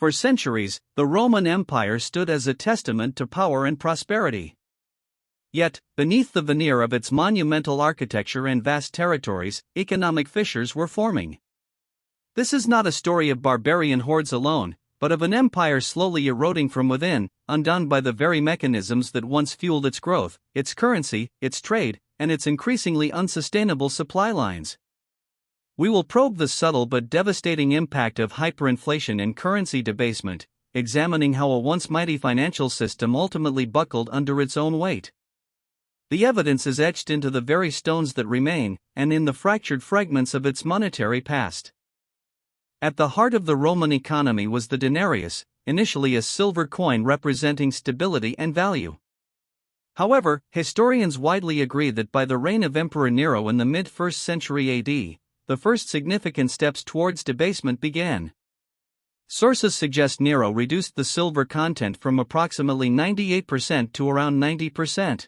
For centuries, the Roman Empire stood as a testament to power and prosperity. Yet, beneath the veneer of its monumental architecture and vast territories, economic fissures were forming. This is not a story of barbarian hordes alone, but of an empire slowly eroding from within, undone by the very mechanisms that once fueled its growth, its currency, its trade, and its increasingly unsustainable supply lines. We will probe the subtle but devastating impact of hyperinflation and currency debasement, examining how a once mighty financial system ultimately buckled under its own weight. The evidence is etched into the very stones that remain, and in the fractured fragments of its monetary past. At the heart of the Roman economy was the denarius, initially a silver coin representing stability and value. However, historians widely agree that by the reign of Emperor Nero in the mid-1st century AD, the first significant steps towards debasement began. Sources suggest Nero reduced the silver content from approximately 98% to around 90%.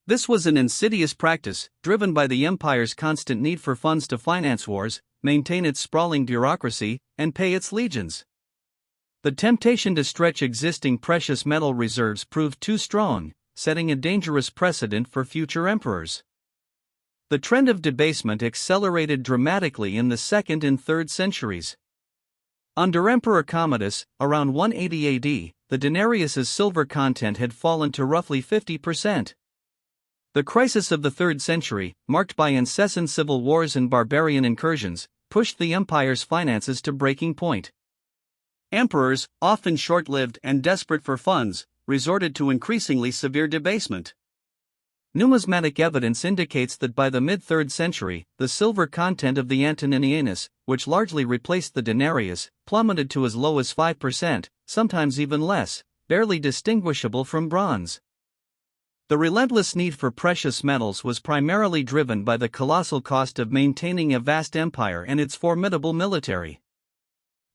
This was an insidious practice, driven by the empire's constant need for funds to finance wars, maintain its sprawling bureaucracy, and pay its legions. The temptation to stretch existing precious metal reserves proved too strong, setting a dangerous precedent for future emperors. The trend of debasement accelerated dramatically in the 2nd and 3rd centuries. Under Emperor Commodus, around 180 AD, the denarius's silver content had fallen to roughly 50%. The crisis of the 3rd century, marked by incessant civil wars and barbarian incursions, pushed the empire's finances to breaking point. Emperors, often short-lived and desperate for funds, resorted to increasingly severe debasement. Numismatic evidence indicates that by the mid-3rd century, the silver content of the Antoninianus, which largely replaced the denarius, plummeted to as low as 5%, sometimes even less, barely distinguishable from bronze. The relentless need for precious metals was primarily driven by the colossal cost of maintaining a vast empire and its formidable military.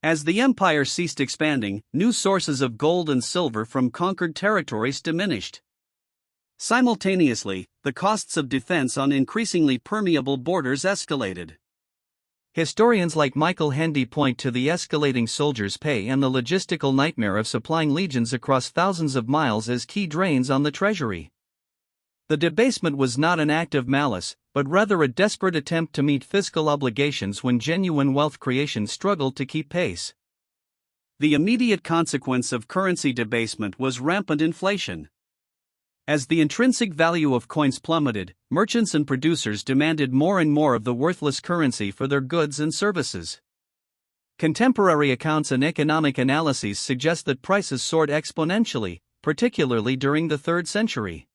As the empire ceased expanding, new sources of gold and silver from conquered territories diminished. Simultaneously, the costs of defense on increasingly permeable borders escalated. Historians like Michael Hendy point to the escalating soldiers' pay and the logistical nightmare of supplying legions across thousands of miles as key drains on the treasury. The debasement was not an act of malice, but rather a desperate attempt to meet fiscal obligations when genuine wealth creation struggled to keep pace. The immediate consequence of currency debasement was rampant inflation. As the intrinsic value of coins plummeted, merchants and producers demanded more and more of the worthless currency for their goods and services. Contemporary accounts and economic analyses suggest that prices soared exponentially, particularly during the 3rd century.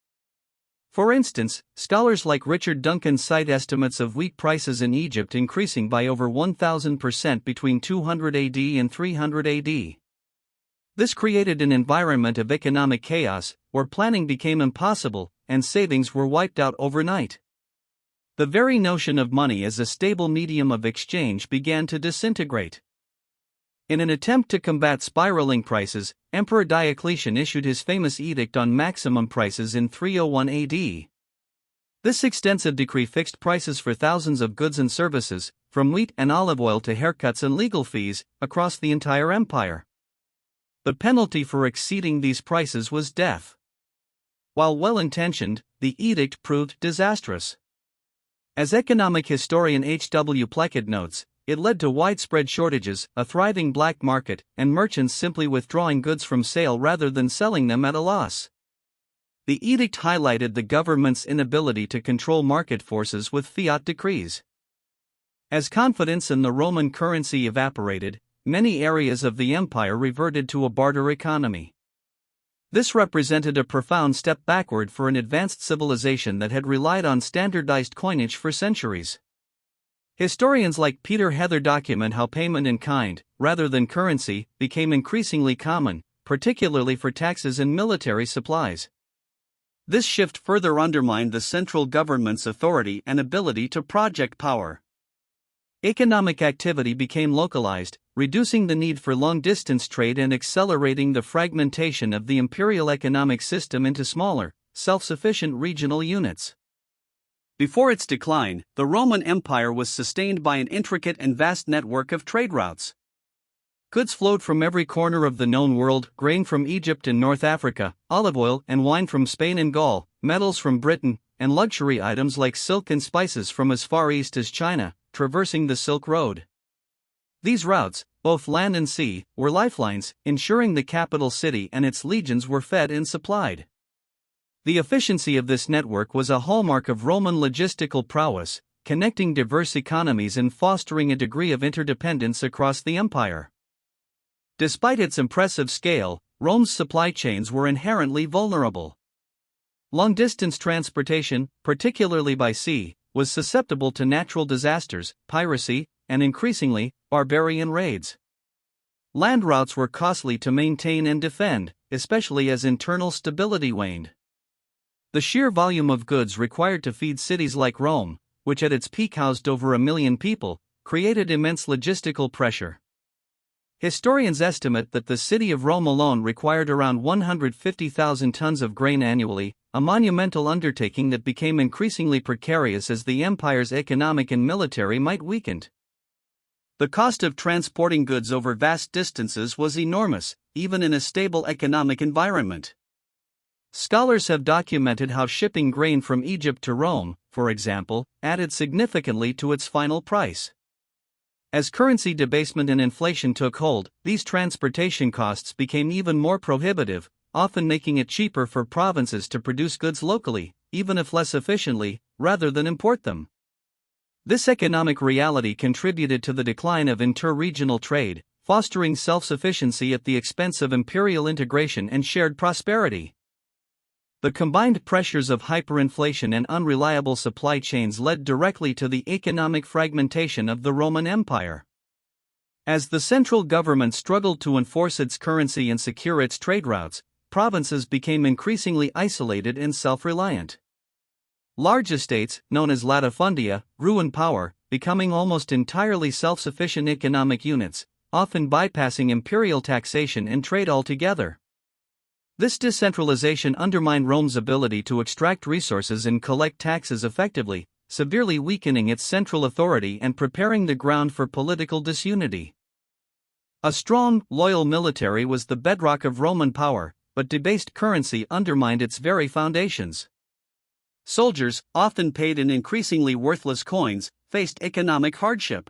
For instance, scholars like Richard Duncan cite estimates of wheat prices in Egypt increasing by over 1,000% between 200 AD and 300 AD. This created an environment of economic chaos, where planning became impossible, and savings were wiped out overnight. The very notion of money as a stable medium of exchange began to disintegrate. In an attempt to combat spiraling prices, Emperor Diocletian issued his famous edict on maximum prices in 301 AD. This extensive decree fixed prices for thousands of goods and services, from wheat and olive oil to haircuts and legal fees, across the entire empire. The penalty for exceeding these prices was death. While well-intentioned, the edict proved disastrous. As economic historian H.W. Pleckett notes, it led to widespread shortages, a thriving black market, and merchants simply withdrawing goods from sale rather than selling them at a loss. The edict highlighted the government's inability to control market forces with fiat decrees. As confidence in the Roman currency evaporated, many areas of the empire reverted to a barter economy. This represented a profound step backward for an advanced civilization that had relied on standardized coinage for centuries. Historians like Peter Heather document how payment in kind, rather than currency, became increasingly common, particularly for taxes and military supplies. This shift further undermined the central government's authority and ability to project power. Economic activity became localized, reducing the need for long-distance trade and accelerating the fragmentation of the imperial economic system into smaller, self-sufficient regional units. Before its decline, the Roman Empire was sustained by an intricate and vast network of trade routes. Goods flowed from every corner of the known world: grain from Egypt and North Africa, olive oil and wine from Spain and Gaul, metals from Britain, and luxury items like silk and spices from as far east as China, traversing the Silk Road. These routes, both land and sea, were lifelines, ensuring the capital city and its legions were fed and supplied. The efficiency of this network was a hallmark of Roman logistical prowess, connecting diverse economies and fostering a degree of interdependence across the empire. Despite its impressive scale, Rome's supply chains were inherently vulnerable. Long-distance transportation, particularly by sea, was susceptible to natural disasters, piracy, and increasingly, barbarian raids. Land routes were costly to maintain and defend, especially as internal stability waned. The sheer volume of goods required to feed cities like Rome, which at its peak housed over 1 million people, created immense logistical pressure. Historians estimate that the city of Rome alone required around 150,000 tons of grain annually, a monumental undertaking that became increasingly precarious as the empire's economic and military might weakened. The cost of transporting goods over vast distances was enormous, even in a stable economic environment. Scholars have documented how shipping grain from Egypt to Rome, for example, added significantly to its final price. As currency debasement and inflation took hold, these transportation costs became even more prohibitive, often making it cheaper for provinces to produce goods locally, even if less efficiently, rather than import them. This economic reality contributed to the decline of inter-regional trade, fostering self-sufficiency at the expense of imperial integration and shared prosperity. The combined pressures of hyperinflation and unreliable supply chains led directly to the economic fragmentation of the Roman Empire. As the central government struggled to enforce its currency and secure its trade routes, provinces became increasingly isolated and self-reliant. Large estates, known as latifundia, grew in power, becoming almost entirely self-sufficient economic units, often bypassing imperial taxation and trade altogether. This decentralization undermined Rome's ability to extract resources and collect taxes effectively, severely weakening its central authority and preparing the ground for political disunity. A strong, loyal military was the bedrock of Roman power, but debased currency undermined its very foundations. Soldiers, often paid in increasingly worthless coins, faced economic hardship.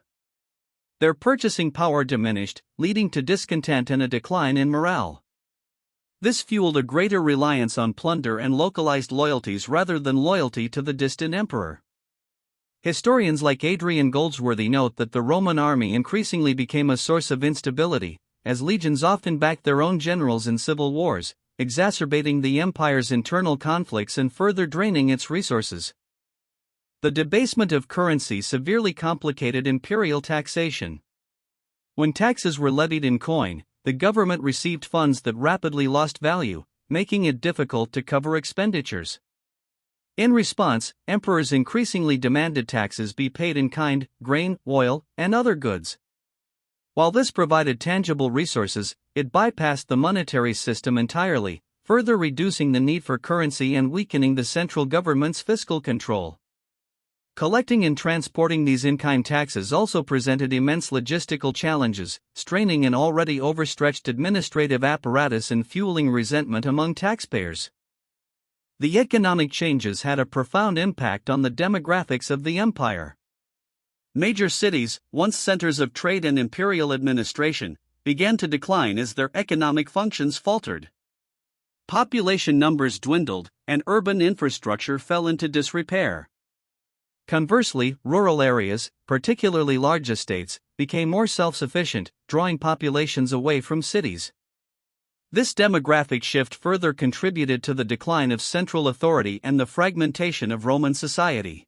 Their purchasing power diminished, leading to discontent and a decline in morale. This fueled a greater reliance on plunder and localized loyalties rather than loyalty to the distant emperor. Historians like Adrian Goldsworthy note that the Roman army increasingly became a source of instability, as legions often backed their own generals in civil wars, exacerbating the empire's internal conflicts and further draining its resources. The debasement of currency severely complicated imperial taxation. When taxes were levied in coin, the government received funds that rapidly lost value, making it difficult to cover expenditures. In response, emperors increasingly demanded taxes be paid in kind, grain, oil, and other goods. While this provided tangible resources, it bypassed the monetary system entirely, further reducing the need for currency and weakening the central government's fiscal control. Collecting and transporting these in-kind taxes also presented immense logistical challenges, straining an already overstretched administrative apparatus and fueling resentment among taxpayers. The economic changes had a profound impact on the demographics of the empire. Major cities, once centers of trade and imperial administration, began to decline as their economic functions faltered. Population numbers dwindled, and urban infrastructure fell into disrepair. Conversely, rural areas, particularly large estates, became more self-sufficient, drawing populations away from cities. This demographic shift further contributed to the decline of central authority and the fragmentation of Roman society.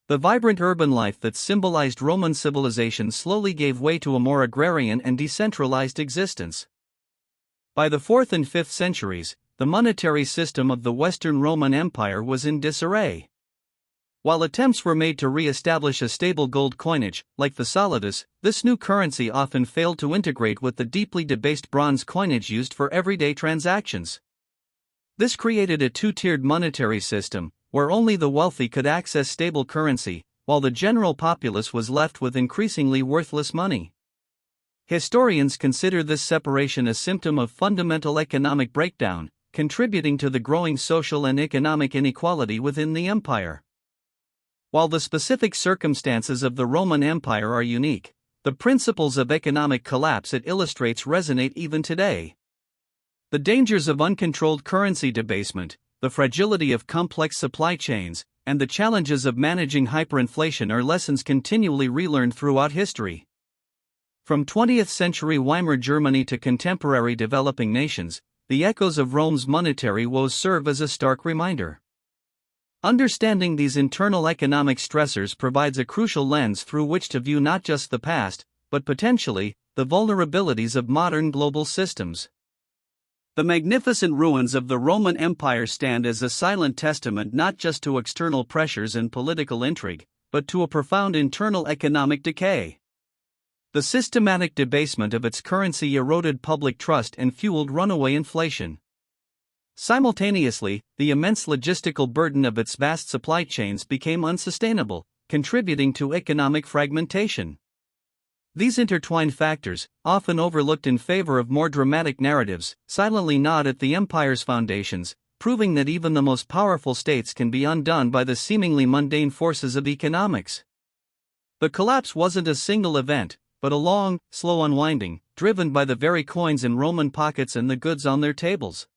The vibrant urban life that symbolized Roman civilization slowly gave way to a more agrarian and decentralized existence. By the 4th and 5th centuries, the monetary system of the Western Roman Empire was in disarray. While attempts were made to re-establish a stable gold coinage, like the solidus, this new currency often failed to integrate with the deeply debased bronze coinage used for everyday transactions. This created a two-tiered monetary system, where only the wealthy could access stable currency, while the general populace was left with increasingly worthless money. Historians consider this separation a symptom of fundamental economic breakdown, contributing to the growing social and economic inequality within the empire. While the specific circumstances of the Roman Empire are unique, the principles of economic collapse it illustrates resonate even today. The dangers of uncontrolled currency debasement, the fragility of complex supply chains, and the challenges of managing hyperinflation are lessons continually relearned throughout history. From 20th century Weimar Germany to contemporary developing nations, the echoes of Rome's monetary woes serve as a stark reminder. Understanding these internal economic stressors provides a crucial lens through which to view not just the past, but potentially, the vulnerabilities of modern global systems. The magnificent ruins of the Roman Empire stand as a silent testament not just to external pressures and political intrigue, but to a profound internal economic decay. The systematic debasement of its currency eroded public trust and fueled runaway inflation. Simultaneously, the immense logistical burden of its vast supply chains became unsustainable, contributing to economic fragmentation. These intertwined factors, often overlooked in favor of more dramatic narratives, silently gnawed at the empire's foundations, proving that even the most powerful states can be undone by the seemingly mundane forces of economics. The collapse wasn't a single event, but a long, slow unwinding, driven by the very coins in Roman pockets and the goods on their tables.